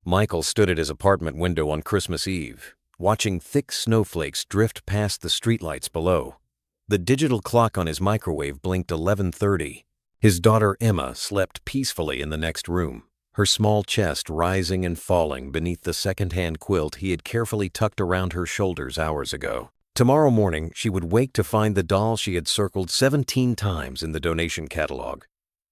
Michael stood at his apartment window on Christmas Eve, watching thick snowflakes drift past the streetlights below. The digital clock on his microwave blinked 11:30. His daughter Emma slept peacefully in the next room, her small chest rising and falling beneath the second-hand quilt he had carefully tucked around her shoulders hours ago. Tomorrow morning, she would wake to find the doll she had circled 17 times in the donation catalog,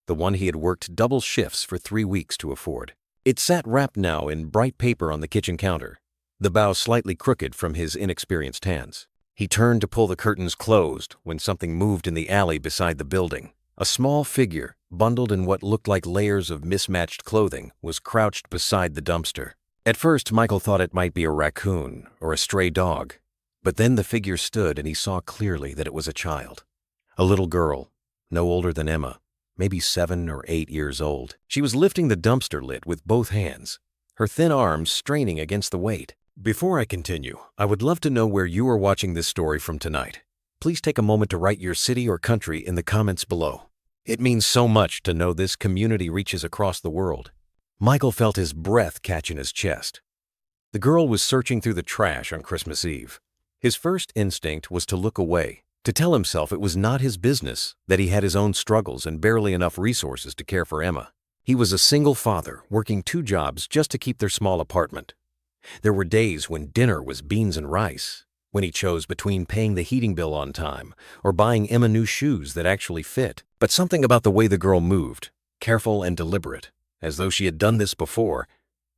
the one he had worked double shifts for 3 weeks to afford. It sat wrapped now in bright paper on the kitchen counter, the bow slightly crooked from his inexperienced hands. He turned to pull the curtains closed when something moved in the alley beside the building. A small figure, bundled in what looked like layers of mismatched clothing, was crouched beside the dumpster. At first, Michael thought it might be a raccoon or a stray dog, but then the figure stood and he saw clearly that it was a child. A little girl, no older than Emma, maybe 7 or 8 years old. She was lifting the dumpster lid with both hands, her thin arms straining against the weight. Before I continue, I would love to know where you are watching this story from tonight. Please take a moment to write your city or country in the comments below. It means so much to know this community reaches across the world. Michael felt his breath catch in his chest. The girl was searching through the trash on Christmas Eve. His first instinct was to look away, to tell himself it was not his business, that he had his own struggles and barely enough resources to care for Emma. He was a single father, working 2 jobs just to keep their small apartment. There were days when dinner was beans and rice, when he chose between paying the heating bill on time or buying Emma new shoes that actually fit. But something about the way the girl moved, careful and deliberate, as though she had done this before,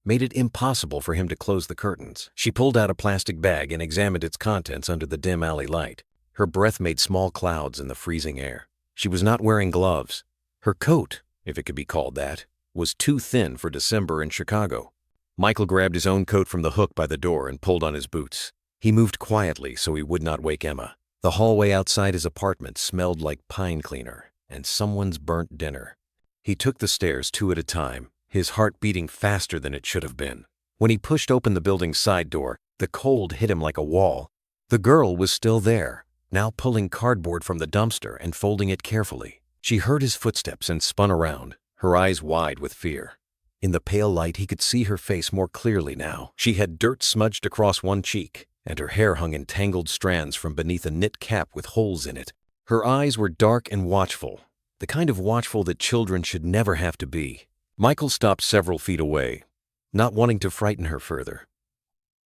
made it impossible for him to close the curtains. She pulled out a plastic bag and examined its contents under the dim alley light. Her breath made small clouds in the freezing air. She was not wearing gloves. Her coat, if it could be called that, was too thin for December in Chicago. Michael grabbed his own coat from the hook by the door and pulled on his boots. He moved quietly so he would not wake Emma. The hallway outside his apartment smelled like pine cleaner and someone's burnt dinner. He took the stairs 2 at a time, his heart beating faster than it should have been. When he pushed open the building's side door, the cold hit him like a wall. The girl was still there, now pulling cardboard from the dumpster and folding it carefully. She heard his footsteps and spun around, her eyes wide with fear. In the pale light, he could see her face more clearly now. She had dirt smudged across one cheek, and her hair hung in tangled strands from beneath a knit cap with holes in it. Her eyes were dark and watchful, the kind of watchful that children should never have to be. Michael stopped several feet away, not wanting to frighten her further.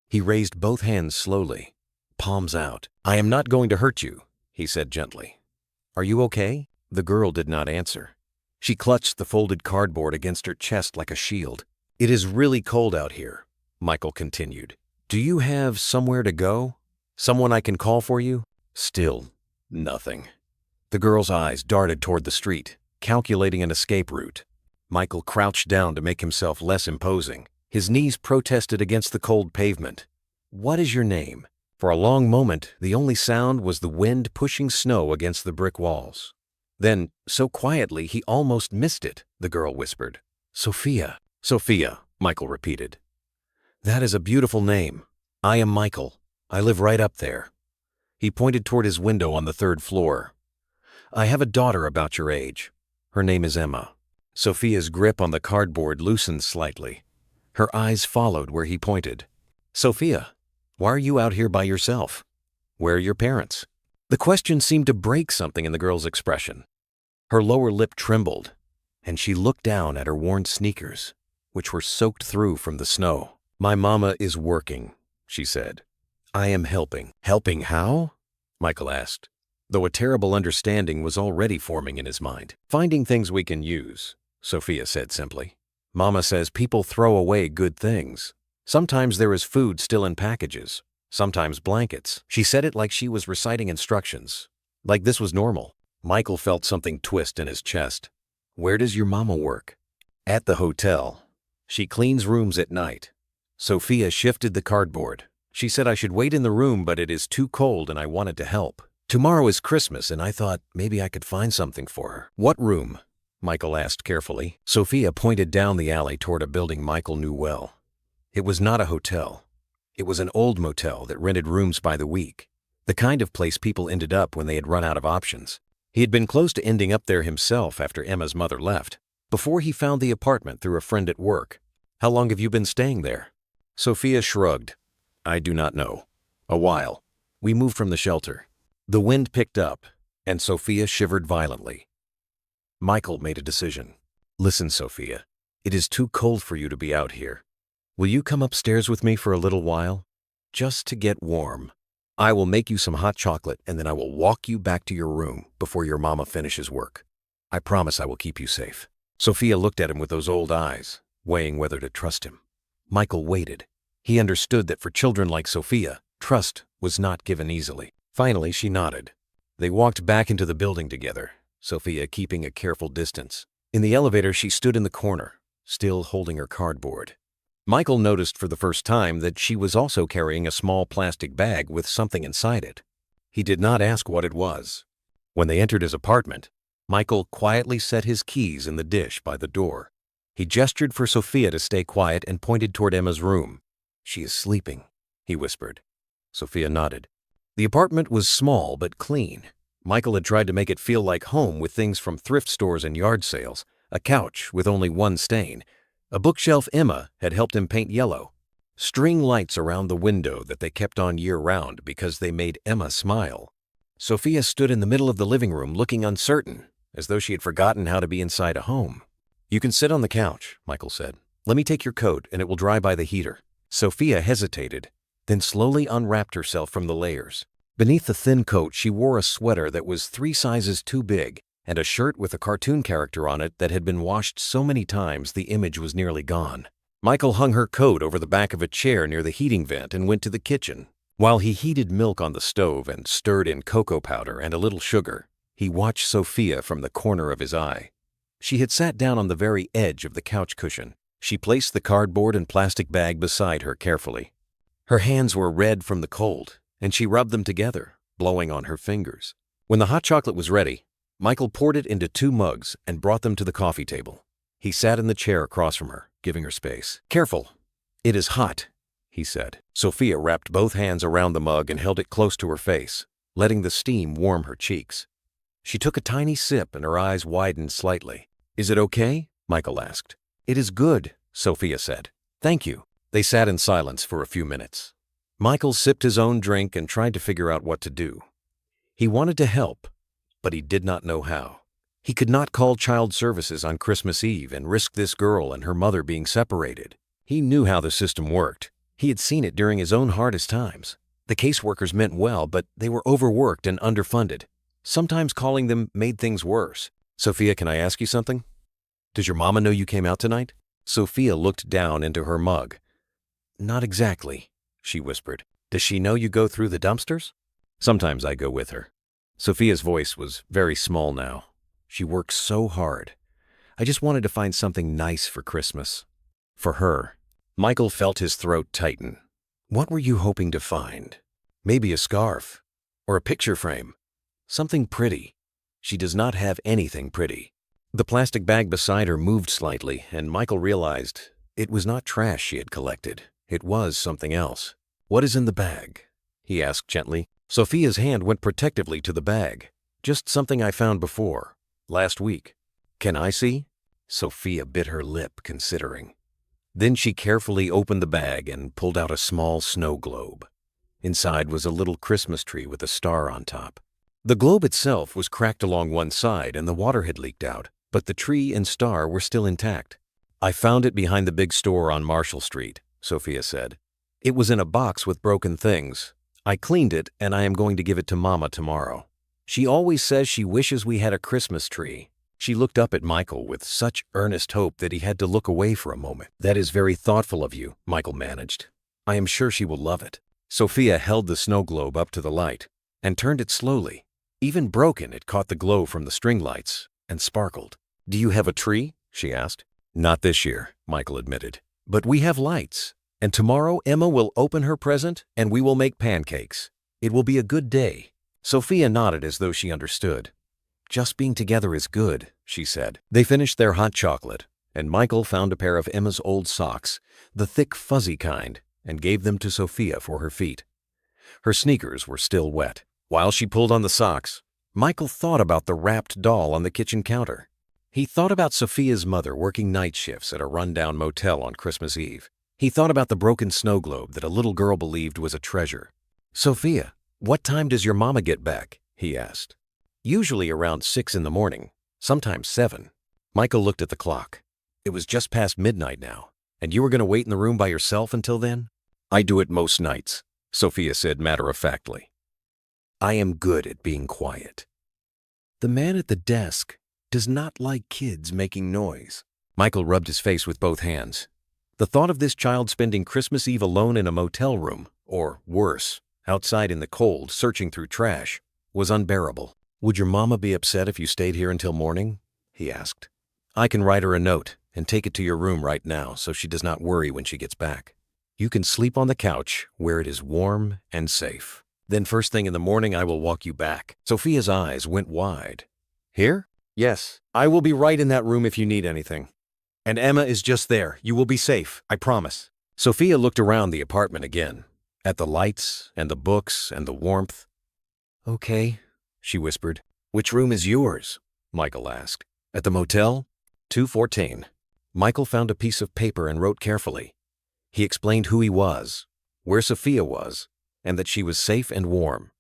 He raised both hands slowly, palms out. "I am not going to hurt you," he said gently. "Are you okay?" The girl did not answer. She clutched the folded cardboard against her chest like a shield. "It is really cold out here," Michael continued. "Do you have somewhere to go? Someone I can call for you?" Still, nothing. The girl's eyes darted toward the street, calculating an escape route. Michael crouched down to make himself less imposing. His knees protested against the cold pavement. "What is your name?" For a long moment, the only sound was the wind pushing snow against the brick walls. Then, so quietly he almost missed it, the girl whispered. "Sophia." "Sophia," Michael repeated. "That is a beautiful name. I am Michael. I live right up there." He pointed toward his window on the 3rd floor. "I have a daughter about your age. Her name is Emma." Sophia's grip on the cardboard loosened slightly. Her eyes followed where he pointed. "Sophia, why are you out here by yourself? Where are your parents?" The question seemed to break something in the girl's expression. Her lower lip trembled, and she looked down at her worn sneakers, which were soaked through from the snow. "My mama is working," she said. "I am helping." "Helping how?" Michael asked, though a terrible understanding was already forming in his mind. "Finding things we can use," Sophia said simply. "Mama says people throw away good things. Sometimes there is food still in packages, sometimes blankets." She said it like she was reciting instructions, like this was normal. Michael felt something twist in his chest. "Where does your mama work?" "At the hotel. She cleans rooms at night." Sophia shifted the cardboard. "She said I should wait in the room, but it is too cold and I wanted to help. Tomorrow is Christmas and I thought maybe I could find something for her." "What room?" Michael asked carefully. Sophia pointed down the alley toward a building Michael knew well. It was not a hotel. It was an old motel that rented rooms by the week, the kind of place people ended up when they had run out of options. He had been close to ending up there himself after Emma's mother left, before he found the apartment through a friend at work. How long have you been staying there? Sophia shrugged. I do not know. A while. We moved from the shelter. The wind picked up, and Sophia shivered violently. Michael made a decision. Listen, Sophia, it is too cold for you to be out here. Will you come upstairs with me for a little while? Just to get warm. I will make you some hot chocolate, and then I will walk you back to your room before your mama finishes work. I promise I will keep you safe. Sophia looked at him with those old eyes, weighing whether to trust him. Michael waited. He understood that for children like Sophia, trust was not given easily. Finally, she nodded. They walked back into the building together, Sophia keeping a careful distance. In the elevator, she stood in the corner, still holding her cardboard. Michael noticed for the first time that she was also carrying a small plastic bag with something inside it. He did not ask what it was. When they entered his apartment, Michael quietly set his keys in the dish by the door. He gestured for Sophia to stay quiet and pointed toward Emma's room. She is sleeping, he whispered. Sophia nodded. The apartment was small but clean. Michael had tried to make it feel like home with things from thrift stores and yard sales, a couch with only one stain, a bookshelf Emma had helped him paint yellow, string lights around the window that they kept on year-round because they made Emma smile. Sophia stood in the middle of the living room looking uncertain, as though she had forgotten how to be inside a home. You can sit on the couch, Michael said. Let me take your coat and it will dry by the heater. Sophia hesitated, then slowly unwrapped herself from the layers. Beneath the thin coat, she wore a sweater that was 3 sizes too big and a shirt with a cartoon character on it that had been washed so many times the image was nearly gone. Michael hung her coat over the back of a chair near the heating vent and went to the kitchen. While he heated milk on the stove and stirred in cocoa powder and a little sugar, he watched Sophia from the corner of his eye. She had sat down on the very edge of the couch cushion. She placed the cardboard and plastic bag beside her carefully. Her hands were red from the cold, and she rubbed them together, blowing on her fingers. When the hot chocolate was ready, Michael poured it into 2 mugs and brought them to the coffee table. He sat in the chair across from her, giving her space. Careful, it is hot, he said. Sophia wrapped both hands around the mug and held it close to her face, letting the steam warm her cheeks. She took a tiny sip and her eyes widened slightly. Is it okay? Michael asked. It is good, Sophia said. Thank you. They sat in silence for a few minutes. Michael sipped his own drink and tried to figure out what to do. He wanted to help, but he did not know how. He could not call child services on Christmas Eve and risk this girl and her mother being separated. He knew how the system worked. He had seen it during his own hardest times. The caseworkers meant well, but they were overworked and underfunded. Sometimes calling them made things worse. Sophia, can I ask you something? Does your mama know you came out tonight? Sophia looked down into her mug. Not exactly, she whispered. Does she know you go through the dumpsters? Sometimes I go with her. Sophia's voice was very small now. She works so hard. I just wanted to find something nice for Christmas. For her. Michael felt his throat tighten. What were you hoping to find? Maybe a scarf. Or a picture frame. Something pretty. She does not have anything pretty. The plastic bag beside her moved slightly, and Michael realized it was not trash she had collected. It was something else. What is in the bag? He asked gently. Sophia's hand went protectively to the bag. Just something I found before. Last week. Can I see? Sophia bit her lip, considering. Then she carefully opened the bag and pulled out a small snow globe. Inside was a little Christmas tree with a star on top. The globe itself was cracked along one side and the water had leaked out, but the tree and star were still intact. I found it behind the big store on Marshall Street, Sophia said. It was in a box with broken things. I cleaned it and I am going to give it to Mama tomorrow. She always says she wishes we had a Christmas tree. She looked up at Michael with such earnest hope that he had to look away for a moment. That is very thoughtful of you, Michael managed. I am sure she will love it. Sophia held the snow globe up to the light and turned it slowly. Even broken, it caught the glow from the string lights and sparkled. Do you have a tree? She asked. Not this year, Michael admitted. But we have lights. And tomorrow Emma will open her present and we will make pancakes. It will be a good day. Sophia nodded as though she understood. Just being together is good, she said. They finished their hot chocolate, and Michael found a pair of Emma's old socks, the thick fuzzy kind, and gave them to Sophia for her feet. Her sneakers were still wet. While she pulled on the socks, Michael thought about the wrapped doll on the kitchen counter. He thought about Sophia's mother working night shifts at a rundown motel on Christmas Eve. He thought about the broken snow globe that a little girl believed was a treasure. "Sophia, what time does your mama get back?" he asked. "Usually around 6 in the morning, sometimes 7. Michael looked at the clock. It was just past midnight now, and you were going to wait in the room by yourself until then? "I do it most nights," Sophia said matter-of-factly. "I am good at being quiet." "The man at the desk does not like kids making noise." Michael rubbed his face with both hands. The thought of this child spending Christmas Eve alone in a motel room, or worse, outside in the cold searching through trash, was unbearable. "Would your mama be upset if you stayed here until morning?" he asked. "I can write her a note and take it to your room right now so she does not worry when she gets back. You can sleep on the couch where it is warm and safe. Then first thing in the morning I will walk you back." Sophia's eyes went wide. "Here?" "Yes. I will be right in that room if you need anything. And Emma is just there. You will be safe, I promise." Sophia looked around the apartment again, at the lights and the books and the warmth. "Okay," she whispered. "Which room is yours?" Michael asked. "At the motel?" 214. Michael found a piece of paper and wrote carefully. He explained who he was, where Sophia was, and that she was safe and warm.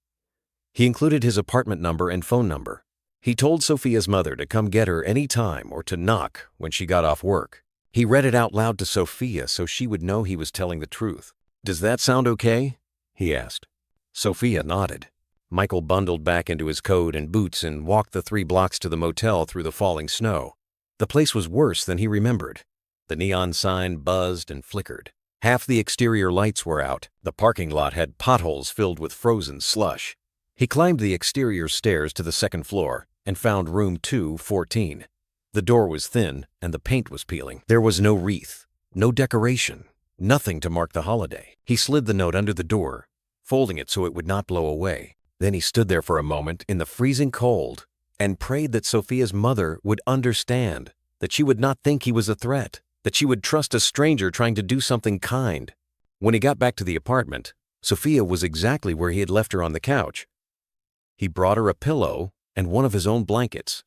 He included his apartment number and phone number. He told Sophia's mother to come get her any time or to knock when she got off work. He read it out loud to Sophia so she would know he was telling the truth. "Does that sound okay?" he asked. Sophia nodded. Michael bundled back into his coat and boots and walked the 3 blocks to the motel through the falling snow. The place was worse than he remembered. The neon sign buzzed and flickered. Half the exterior lights were out. The parking lot had potholes filled with frozen slush. He climbed the exterior stairs to the 2nd floor and found room 214. The door was thin and the paint was peeling. There was no wreath, no decoration, nothing to mark the holiday. He slid the note under the door, folding it so it would not blow away. Then he stood there for a moment in the freezing cold and prayed that Sophia's mother would understand, that she would not think he was a threat, that she would trust a stranger trying to do something kind. When he got back to the apartment, Sophia was exactly where he had left her on the couch. He brought her a pillow and one of his own blankets,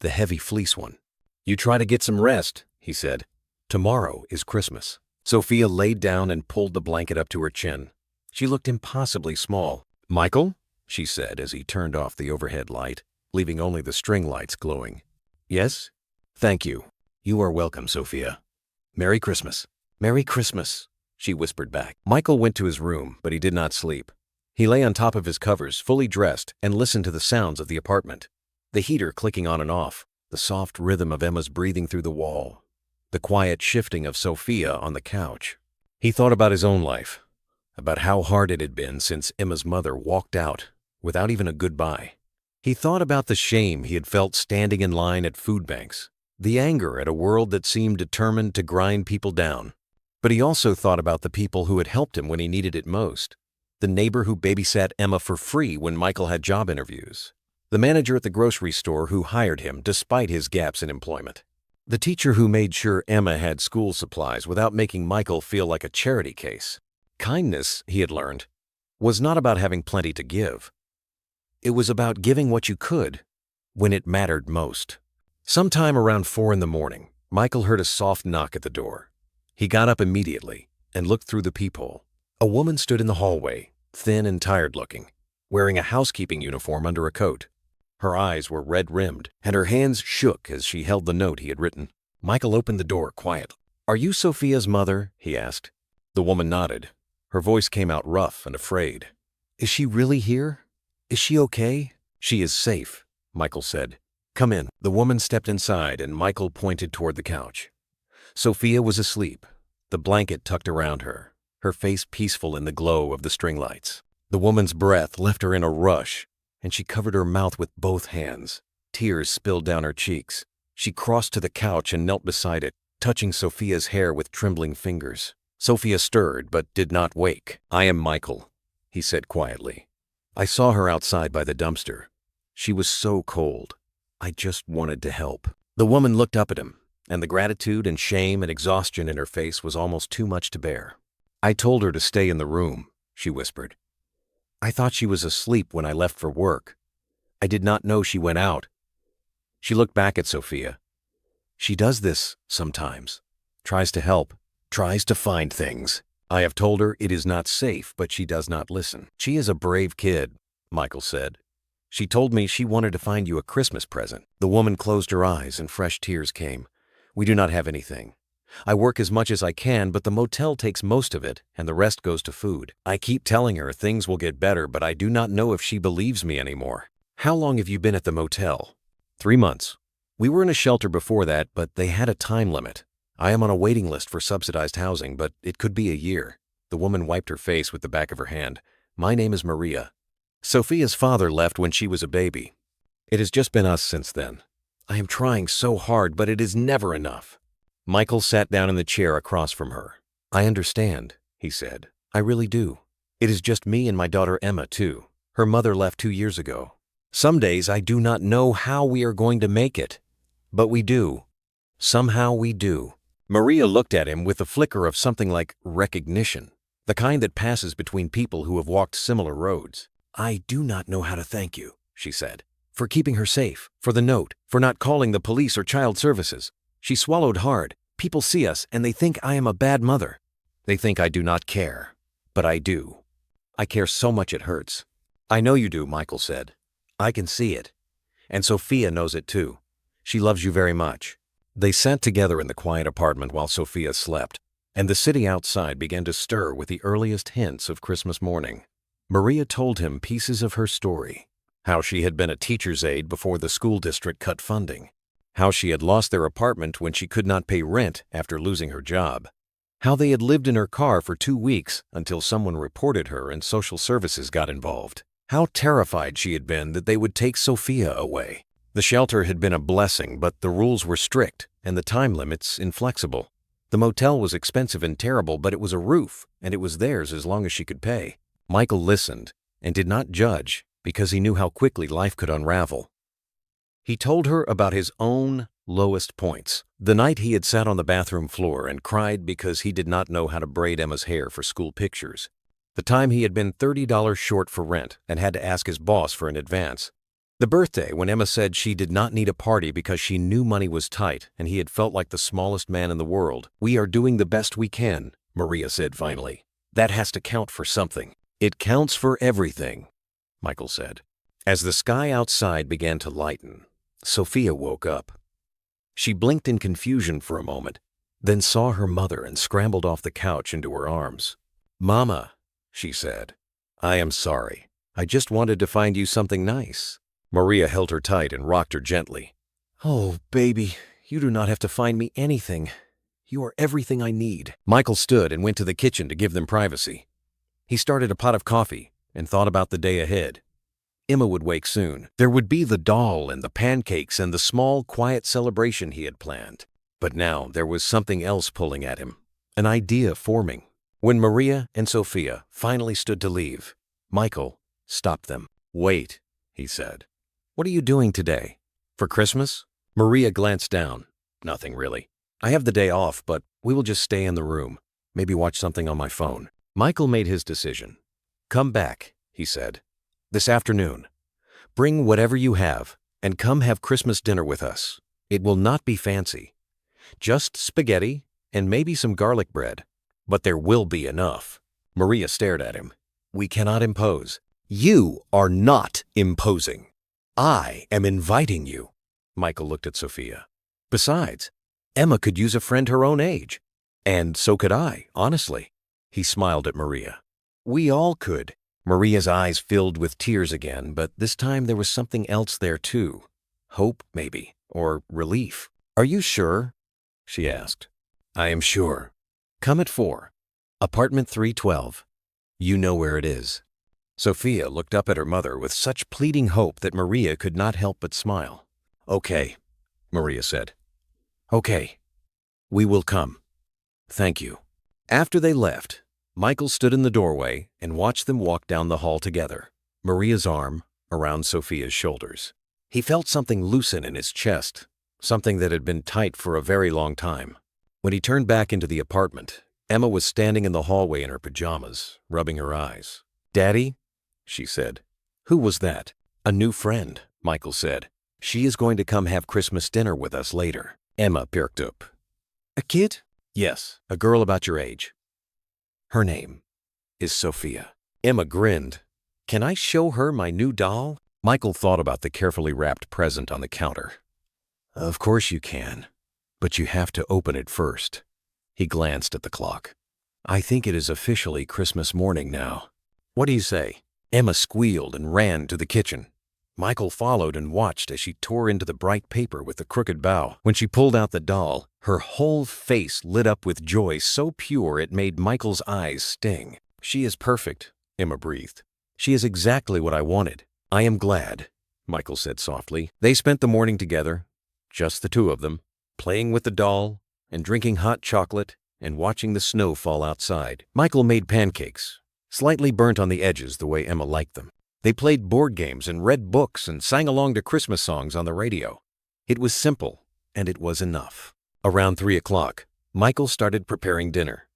the heavy fleece one. "You try to get some rest," he said. "Tomorrow is Christmas." Sophia laid down and pulled the blanket up to her chin. She looked impossibly small. "Michael?" she said as he turned off the overhead light, leaving only the string lights glowing. "Yes?" "Thank you. You are welcome, Sophia. Merry Christmas." "Merry Christmas," she whispered back. Michael went to his room, but he did not sleep. He lay on top of his covers, fully dressed, and listened to the sounds of the apartment. The heater clicking on and off, the soft rhythm of Emma's breathing through the wall, the quiet shifting of Sophia on the couch. He thought about his own life, about how hard it had been since Emma's mother walked out without even a goodbye. He thought about the shame he had felt standing in line at food banks, the anger at a world that seemed determined to grind people down. But he also thought about the people who had helped him when he needed it most. The neighbor who babysat Emma for free when Michael had job interviews. The manager at the grocery store who hired him despite his gaps in employment. The teacher who made sure Emma had school supplies without making Michael feel like a charity case. Kindness, he had learned, was not about having plenty to give. It was about giving what you could when it mattered most. Sometime around 4 in the morning, Michael heard a soft knock at the door. He got up immediately and looked through the peephole. A woman stood in the hallway, thin and tired-looking, wearing a housekeeping uniform under a coat. Her eyes were red-rimmed, and her hands shook as she held the note he had written. Michael opened the door quietly. "Are you Sophia's mother?" he asked. The woman nodded. Her voice came out rough and afraid. "Is she really here? Is she okay?" "She is safe," Michael said. "Come in." The woman stepped inside, and Michael pointed toward the couch. Sophia was asleep, the blanket tucked around her, her face peaceful in the glow of the string lights. The woman's breath left her in a rush, and she covered her mouth with both hands. Tears spilled down her cheeks. She crossed to the couch and knelt beside it, touching Sophia's hair with trembling fingers. Sophia stirred, but did not wake. "I am Michael," he said quietly. "I saw her outside by the dumpster. She was so cold. I just wanted to help." The woman looked up at him, and the gratitude and shame and exhaustion in her face was almost too much to bear. "I told her to stay in the room," she whispered. "I thought she was asleep when I left for work. I did not know she went out. She looked back at Sophia. She does this sometimes. Tries to help. Tries to find things. I have told her it is not safe, but she does not listen. She is a brave kid, Michael said. She told me she wanted to find you a Christmas present. The woman closed her eyes and fresh tears came. We do not have anything. I work as much as I can, but the motel takes most of it, and the rest goes to food. I keep telling her things will get better, but I do not know if she believes me anymore. How long have you been at the motel? 3 months. We were in a shelter before that, but they had a time limit. I am on a waiting list for subsidized housing, but it could be a year. The woman wiped her face with the back of her hand. My name is Maria. Sophia's father left when she was a baby. It has just been us since then. I am trying so hard, but it is never enough. Michael sat down in the chair across from her. I understand, he said. I really do. It is just me and my daughter Emma, too. Her mother left 2 years ago. Some days I do not know how we are going to make it. But we do. Somehow we do. Maria looked at him with a flicker of something like recognition, the kind that passes between people who have walked similar roads. I do not know how to thank you, she said, for keeping her safe, for the note, for not calling the police or child services. She swallowed hard. People see us and they think I am a bad mother. They think I do not care. But I do. I care so much it hurts. I know you do, Michael said. I can see it. And Sophia knows it too. She loves you very much. They sat together in the quiet apartment while Sophia slept, and the city outside began to stir with the earliest hints of Christmas morning. Maria told him pieces of her story, how she had been a teacher's aide before the school district cut funding, how she had lost their apartment when she could not pay rent after losing her job, how they had lived in her car for 2 weeks until someone reported her and social services got involved, how terrified she had been that they would take Sophia away. The shelter had been a blessing, but the rules were strict and the time limits inflexible. The motel was expensive and terrible, but it was a roof, and it was theirs as long as she could pay. Michael listened and did not judge because he knew how quickly life could unravel. He told her about his own lowest points. The night he had sat on the bathroom floor and cried because he did not know how to braid Emma's hair for school pictures. The time he had been $30 short for rent and had to ask his boss for an advance. The birthday when Emma said she did not need a party because she knew money was tight and he had felt like the smallest man in the world. We are doing the best we can, Maria said finally. That has to count for something. It counts for everything, Michael said. As the sky outside began to lighten, Sophia woke up. She blinked in confusion for a moment, then saw her mother and scrambled off the couch into her arms. Mama, she said, I am sorry. I just wanted to find you something nice. Maria held her tight and rocked her gently. Oh, baby, you do not have to find me anything. You are everything I need. Michael stood and went to the kitchen to give them privacy. He started a pot of coffee and thought about the day ahead. Emma would wake soon. There would be the doll and the pancakes and the small, quiet celebration he had planned. But now there was something else pulling at him, an idea forming. When Maria and Sophia finally stood to leave, Michael stopped them. Wait, he said. What are you doing today? For Christmas? Maria glanced down. Nothing really. I have the day off, but we will just stay in the room. Maybe watch something on my phone. Michael made his decision. Come back, he said. This afternoon. Bring whatever you have and come have Christmas dinner with us. It will not be fancy. Just spaghetti and maybe some garlic bread. But there will be enough. Maria stared at him. We cannot impose. You are not imposing. I am inviting you. Michael looked at Sophia. Besides, Emma could use a friend her own age. And so could I, honestly. He smiled at Maria. We all could. Maria's eyes filled with tears again, but this time there was something else there too. Hope, maybe, or relief. Are you sure? She asked. I am sure. Come at 4. Apartment 312. You know where it is. Sophia looked up at her mother with such pleading hope that Maria could not help but smile. Okay, Maria said. Okay, we will come. Thank you. After they left, Michael stood in the doorway and watched them walk down the hall together, Maria's arm around Sophia's shoulders. He felt something loosen in his chest, something that had been tight for a very long time. When he turned back into the apartment, Emma was standing in the hallway in her pajamas, rubbing her eyes. Daddy? She said. Who was that? A new friend, Michael said. She is going to come have Christmas dinner with us later." Emma perked up. "A kid?" "Yes, a girl about your age. Her name is Sophia." Emma grinned. "Can I show her my new doll?" Michael thought about the carefully wrapped present on the counter. "Of course you can, but you have to open it first." He glanced at the clock. "I think it is officially Christmas morning now. What do you say?" Emma squealed and ran to the kitchen. Michael followed and watched as she tore into the bright paper with the crooked bow. When she pulled out the doll, her whole face lit up with joy so pure it made Michael's eyes sting. "She is perfect," Emma breathed. "She is exactly what I wanted." "I am glad," Michael said softly. They spent the morning together, just the two of them, playing with the doll and drinking hot chocolate and watching the snow fall outside. Michael made pancakes, slightly burnt on the edges the way Emma liked them. They played board games and read books and sang along to Christmas songs on the radio. It was simple, and it was enough. Around 3 o'clock, Michael started preparing dinner.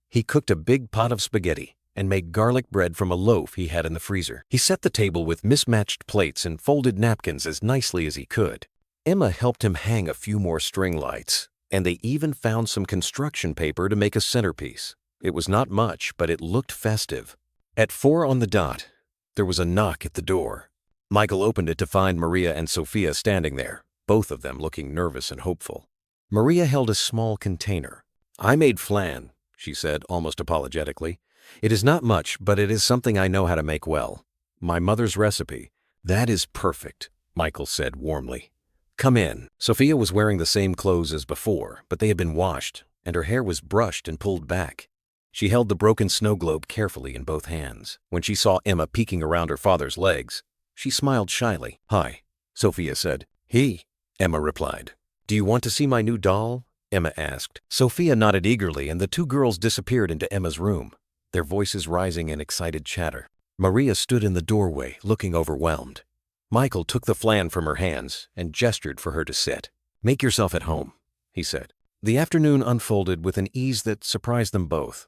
He cooked a big pot of spaghetti and made garlic bread from a loaf he had in the freezer. He set the table with mismatched plates and folded napkins as nicely as he could. Emma helped him hang a few more string lights, and they even found some construction paper to make a centerpiece. It was not much, but it looked festive. At 4 on the dot, there was a knock at the door. Michael opened it to find Maria and Sophia standing there, both of them looking nervous and hopeful. Maria held a small container. "I made flan," she said, almost apologetically. "It is not much, but it is something I know how to make well. My mother's recipe." "That is perfect," Michael said warmly. "Come in." Sophia was wearing the same clothes as before, but they had been washed, and her hair was brushed and pulled back. She held the broken snow globe carefully in both hands. When she saw Emma peeking around her father's legs, she smiled shyly. "Hi," Sophia said. "He," Emma replied. "Do you want to see my new doll?" Emma asked. Sophia nodded eagerly, and the two girls disappeared into Emma's room, their voices rising in excited chatter. Maria stood in the doorway, looking overwhelmed. Michael took the flan from her hands and gestured for her to sit. "Make yourself at home," he said. The afternoon unfolded with an ease that surprised them both.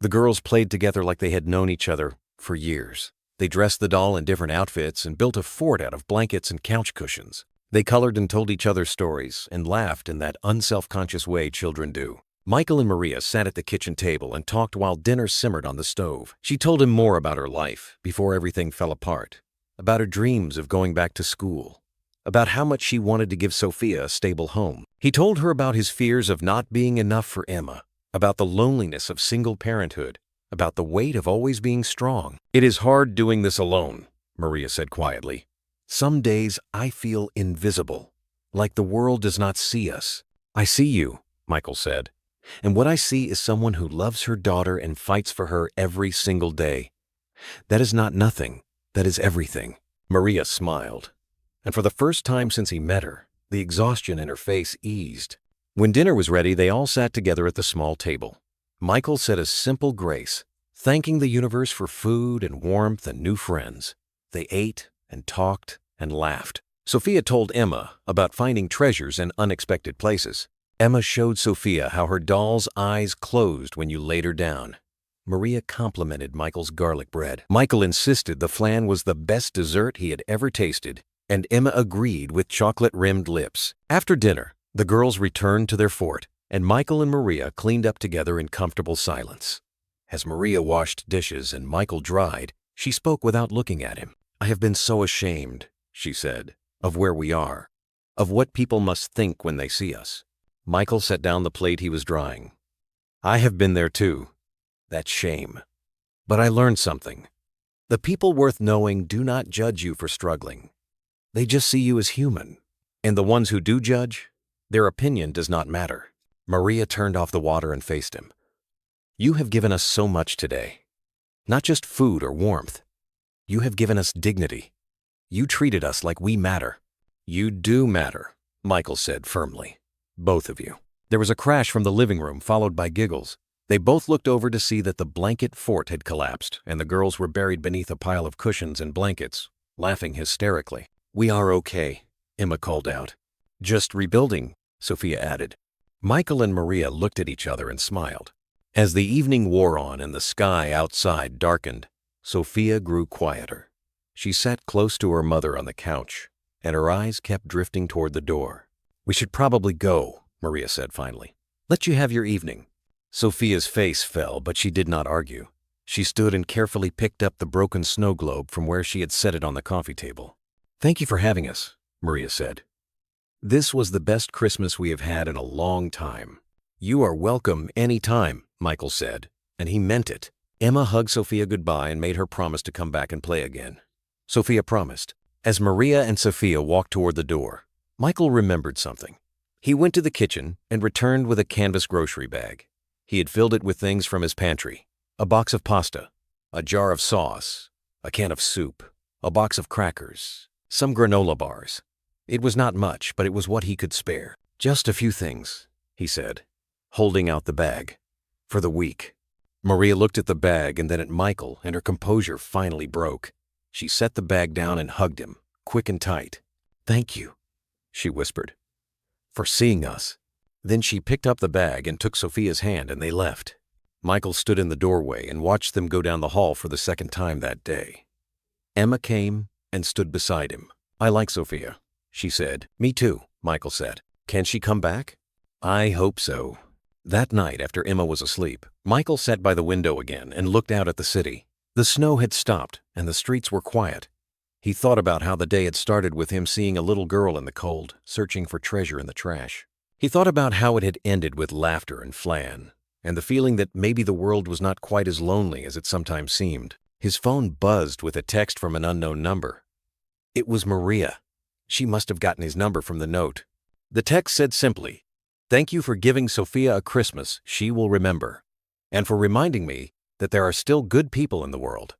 The girls played together like they had known each other for years. They dressed the doll in different outfits and built a fort out of blankets and couch cushions. They colored and told each other stories and laughed in that unself-conscious way children do. Michael and Maria sat at the kitchen table and talked while dinner simmered on the stove. She told him more about her life before everything fell apart, about her dreams of going back to school, about how much she wanted to give Sophia a stable home. He told her about his fears of not being enough for Emma, about the loneliness of single parenthood, about the weight of always being strong. "It is hard doing this alone," Maria said quietly. "Some days I feel invisible, like the world does not see us." "I see you," Michael said, "and what I see is someone who loves her daughter and fights for her every single day. That is not nothing, that is everything." Maria smiled, and for the first time since he met her, the exhaustion in her face eased. When dinner was ready, they all sat together at the small table. Michael said a simple grace, thanking the universe for food and warmth and new friends. They ate and talked and laughed. Sophia told Emma about finding treasures in unexpected places. Emma showed Sophia how her doll's eyes closed when you laid her down. Maria complimented Michael's garlic bread. Michael insisted the flan was the best dessert he had ever tasted, and Emma agreed with chocolate-rimmed lips. After dinner, the girls returned to their fort, and Michael and Maria cleaned up together in comfortable silence. As Maria washed dishes and Michael dried, she spoke without looking at him. "I have been so ashamed," she said, "of where we are, of what people must think when they see us." Michael set down the plate he was drying. "I have been there too. That shame. But I learned something. The people worth knowing do not judge you for struggling. They just see you as human. And the ones who do judge, their opinion does not matter." Maria turned off the water and faced him. "You have given us so much today. Not just food or warmth. You have given us dignity. You treated us like we matter." "You do matter," Michael said firmly. "Both of you." There was a crash from the living room, followed by giggles. They both looked over to see that the blanket fort had collapsed, and the girls were buried beneath a pile of cushions and blankets, laughing hysterically. "We are okay," Emma called out. "Just rebuilding," Sophia added. Michael and Maria looked at each other and smiled. As the evening wore on and the sky outside darkened, Sophia grew quieter. She sat close to her mother on the couch, and her eyes kept drifting toward the door. "We should probably go," Maria said finally. "Let you have your evening." Sophia's face fell, but she did not argue. She stood and carefully picked up the broken snow globe from where she had set it on the coffee table. "Thank you for having us," Maria said. "This was the best Christmas we have had in a long time." "You are welcome any time," Michael said, and he meant it. Emma hugged Sophia goodbye and made her promise to come back and play again. Sophia promised. As Maria and Sophia walked toward the door, Michael remembered something. He went to the kitchen and returned with a canvas grocery bag. He had filled it with things from his pantry: a box of pasta, a jar of sauce, a can of soup, a box of crackers, some granola bars. It was not much, but it was what he could spare. "Just a few things," he said, holding out the bag. "For the week." Maria looked at the bag and then at Michael, and her composure finally broke. She set the bag down and hugged him, quick and tight. "Thank you," she whispered, "for seeing us." Then she picked up the bag and took Sophia's hand, and they left. Michael stood in the doorway and watched them go down the hall for the second time that day. Emma came and stood beside him. "I like Sophia," she said. "Me too," Michael said. "Can she come back?" "I hope so." That night, after Emma was asleep, Michael sat by the window again and looked out at the city. The snow had stopped and the streets were quiet. He thought about how the day had started with him seeing a little girl in the cold, searching for treasure in the trash. He thought about how it had ended with laughter and flan, and the feeling that maybe the world was not quite as lonely as it sometimes seemed. His phone buzzed with a text from an unknown number. It was Maria. She must have gotten his number from the note. The text said simply, "Thank you for giving Sophia a Christmas she will remember, and for reminding me that there are still good people in the world.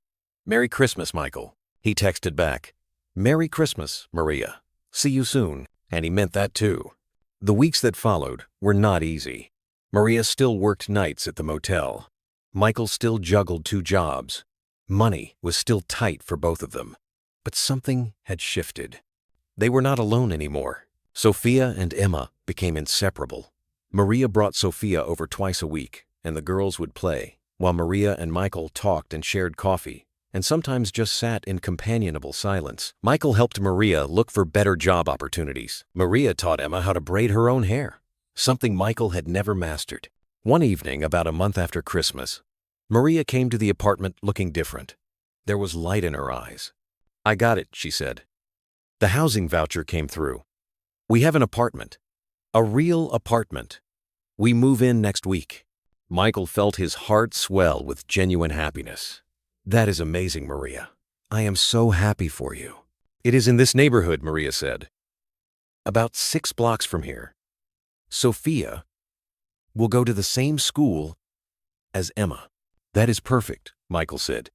Merry Christmas, Michael." He texted back, "Merry Christmas, Maria. See you soon." And he meant that too. The weeks that followed were not easy. Maria still worked nights at the motel. Michael still juggled 2 jobs. Money was still tight for both of them. But something had shifted. They were not alone anymore. Sophia and Emma became inseparable. Maria brought Sophia over twice a week, and the girls would play, while Maria and Michael talked and shared coffee, and sometimes just sat in companionable silence. Michael helped Maria look for better job opportunities. Maria taught Emma how to braid her own hair, something Michael had never mastered. One evening, about a month after Christmas, Maria came to the apartment looking different. There was light in her eyes. "I got it," she said. "The housing voucher came through. We have an apartment. A real apartment. We move in next week." Michael felt his heart swell with genuine happiness. "That is amazing, Maria. I am so happy for you." "It is in this neighborhood," Maria said. "About 6 blocks from here. Sophia will go to the same school as Emma." "That is perfect," Michael said.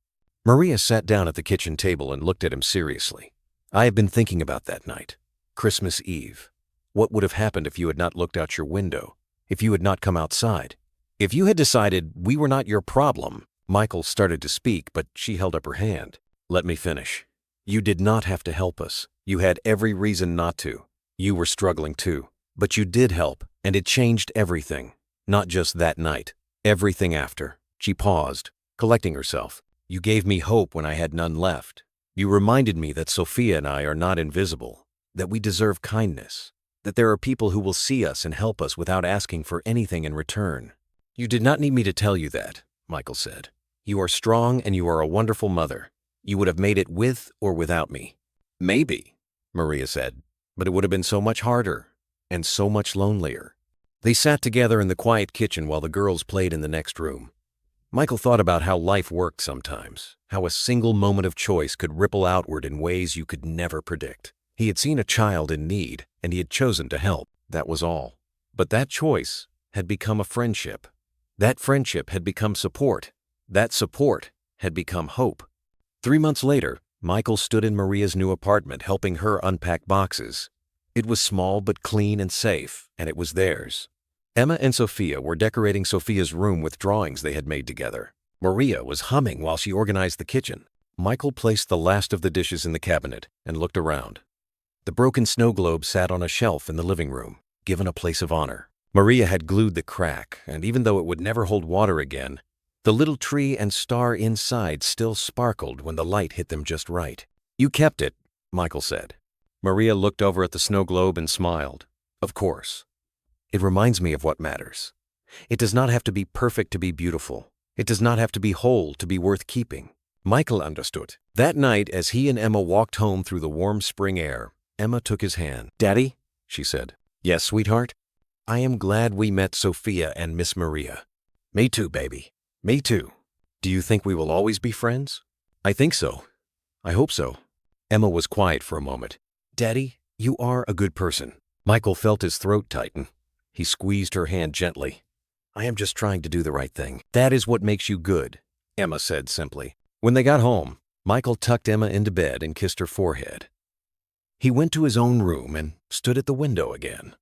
Maria sat down at the kitchen table and looked at him seriously. "I have been thinking about that night. Christmas Eve. What would have happened if you had not looked out your window? If you had not come outside? If you had decided we were not your problem?" Michael started to speak, but she held up her hand. "Let me finish. You did not have to help us. You had every reason not to. You were struggling too. But you did help, and it changed everything. Not just that night. Everything after." She paused, collecting herself. "You gave me hope when I had none left. You reminded me that Sophia and I are not invisible, that we deserve kindness, that there are people who will see us and help us without asking for anything in return." "You did not need me to tell you that," Michael said. "You are strong and you are a wonderful mother. You would have made it with or without me." "Maybe," Maria said, "but it would have been so much harder and so much lonelier." They sat together in the quiet kitchen while the girls played in the next room. Michael thought about how life worked sometimes, how a single moment of choice could ripple outward in ways you could never predict. He had seen a child in need, and he had chosen to help. That was all. But that choice had become a friendship. That friendship had become support. That support had become hope. 3 months later, Michael stood in Maria's new apartment helping her unpack boxes. It was small but clean and safe, and it was theirs. Emma and Sophia were decorating Sophia's room with drawings they had made together. Maria was humming while she organized the kitchen. Michael placed the last of the dishes in the cabinet and looked around. The broken snow globe sat on a shelf in the living room, given a place of honor. Maria had glued the crack, and even though it would never hold water again, the little tree and star inside still sparkled when the light hit them just right. "You kept it," Michael said. Maria looked over at the snow globe and smiled. Of course. It reminds me of what matters. It does not have to be perfect to be beautiful. It does not have to be whole to be worth keeping. Michael understood. That night, as he and Emma walked home through the warm spring air, Emma took his hand. "Daddy," she said. "Yes, sweetheart? I am glad we met Sophia and Miss Maria." "Me too, baby. Me too." "Do you think we will always be friends?" "I think so. I hope so." Emma was quiet for a moment. "Daddy, you are a good person." Michael felt his throat tighten. He squeezed her hand gently. "I am just trying to do the right thing." "That is what makes you good," Emma said simply. When they got home, Michael tucked Emma into bed and kissed her forehead. He went to his own room and stood at the window again,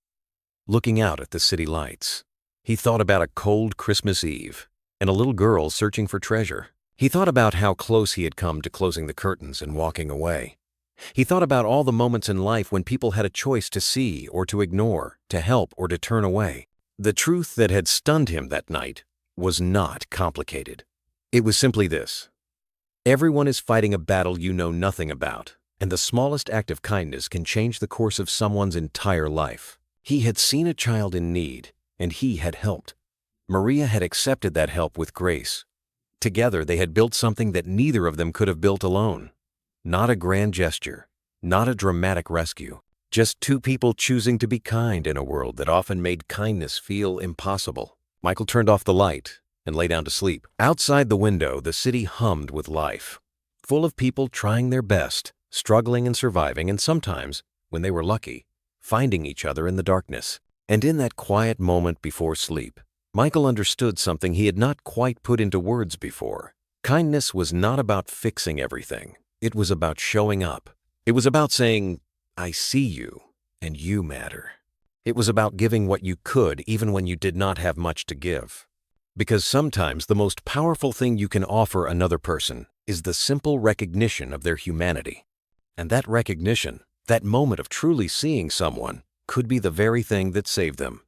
looking out at the city lights. He thought about a cold Christmas Eve and a little girl searching for treasure. He thought about how close he had come to closing the curtains and walking away. He thought about all the moments in life when people had a choice to see or to ignore, to help or to turn away. The truth that had stunned him that night was not complicated. It was simply this: everyone is fighting a battle you know nothing about, and the smallest act of kindness can change the course of someone's entire life. He had seen a child in need, and he had helped. Maria had accepted that help with grace. Together they had built something that neither of them could have built alone. Not a grand gesture, not a dramatic rescue, just two people choosing to be kind in a world that often made kindness feel impossible. Michael turned off the light and lay down to sleep. Outside the window, the city hummed with life, full of people trying their best, struggling and surviving, and sometimes, when they were lucky, finding each other in the darkness. And in that quiet moment before sleep, Michael understood something he had not quite put into words before. Kindness was not about fixing everything. It was about showing up. It was about saying, "I see you, and you matter." It was about giving what you could even when you did not have much to give. Because sometimes the most powerful thing you can offer another person is the simple recognition of their humanity. And that recognition, that moment of truly seeing someone, could be the very thing that saved them.